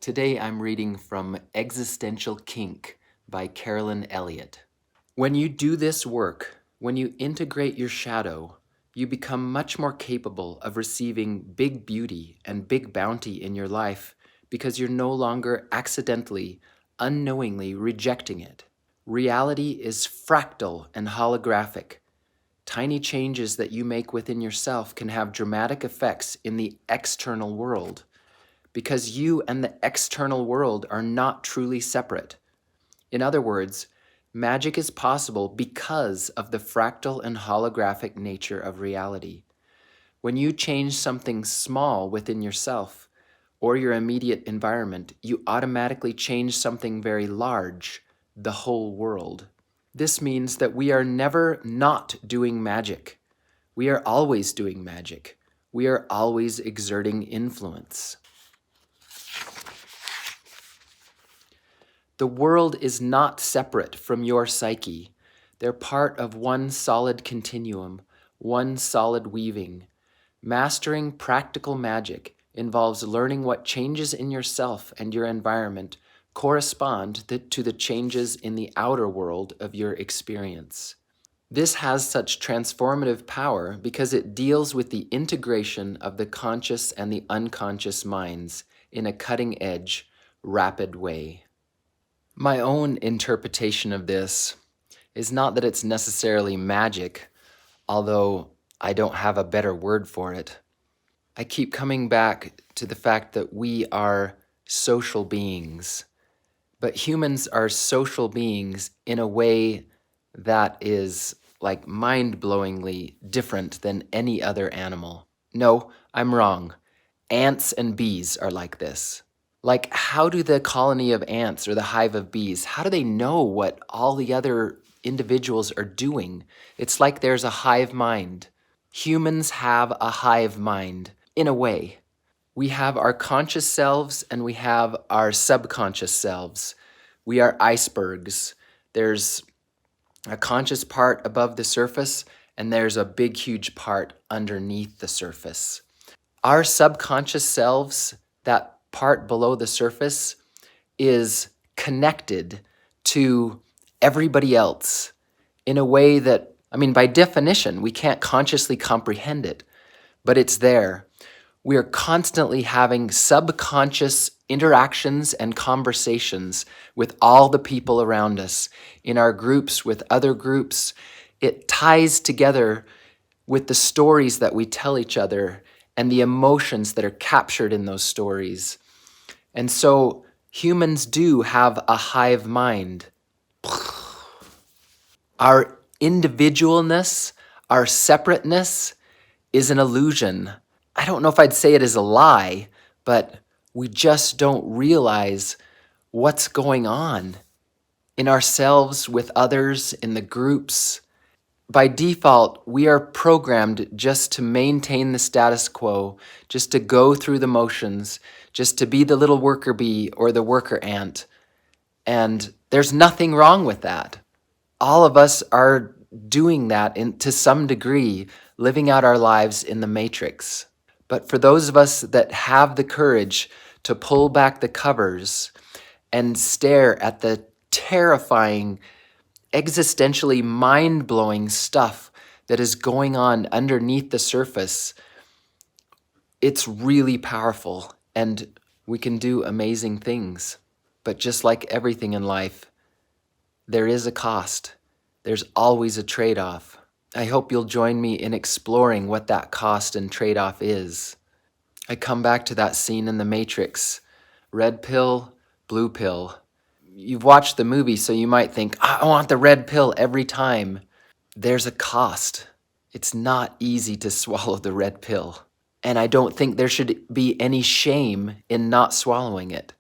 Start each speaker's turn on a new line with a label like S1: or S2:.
S1: Today I'm reading from Existential Kink by Carolyn Elliot. When you do this work, when you integrate your shadow, you become much more capable of receiving big beauty and big bounty in your life because you're no longer accidentally, unknowingly rejecting it. Reality is fractal and holographic. Tiny changes that you make within yourself can have dramatic effects in the external world, because you and the external world are not truly separate. In other words, magic is possible because of the fractal and holographic nature of reality. When you change something small within yourself or your immediate environment, you automatically change something very large, the whole world. This means that we are never not doing magic. We are always doing magic. We are always exerting influence. The world is not separate from your psyche. They're part of one solid continuum, one solid weaving. Mastering practical magic involves learning what changes in yourself and your environment correspond to the changes in the outer world of your experience. This has such transformative power because it deals with the integration of the conscious and the unconscious minds in a cutting-edge, rapid way. My own interpretation of this is not that it's necessarily magic, although I don't have a better word for it. I keep coming back to the fact that we are social beings, but humans are social beings in a way that is like mind-blowingly different than any other animal. No, I'm wrong. Ants and bees are like this. Like, how do the colony of ants or the hive of bees, how do they know what all the other individuals are doing? It's like there's a hive mind. Humans have a hive mind, in a way. We have our conscious selves and we have our subconscious selves. We are icebergs. There's a conscious part above the surface and there's a big, huge part underneath the surface. Our subconscious selves, that part below the surface, is connected to everybody else in a way that, by definition, we can't consciously comprehend it, but it's there. We are constantly having subconscious interactions and conversations with all the people around us, in our groups, with other groups. It ties together with the stories that we tell each other and the emotions that are captured in those stories. And so humans do have a hive mind. Our individualness, our separateness is an illusion. I don't know if I'd say it is a lie, but we just don't realize what's going on in ourselves, with others, in the groups. By default, we are programmed just to maintain the status quo, just to go through the motions, just to be the little worker bee or the worker ant. And there's nothing wrong with that. All of us are doing that to some degree, living out our lives in the matrix. But for those of us that have the courage to pull back the covers and stare at the terrifying, existentially mind-blowing stuff that is going on underneath the surface, it's really powerful and we can do amazing things. But just like everything in life, there is a cost. There's always a trade-off. I hope you'll join me in exploring what that cost and trade-off is. I come back to that scene in The Matrix. Red pill, blue pill. You've watched the movie, so you might think, I want the red pill every time. There's a cost. It's not easy to swallow the red pill. And I don't think there should be any shame in not swallowing it.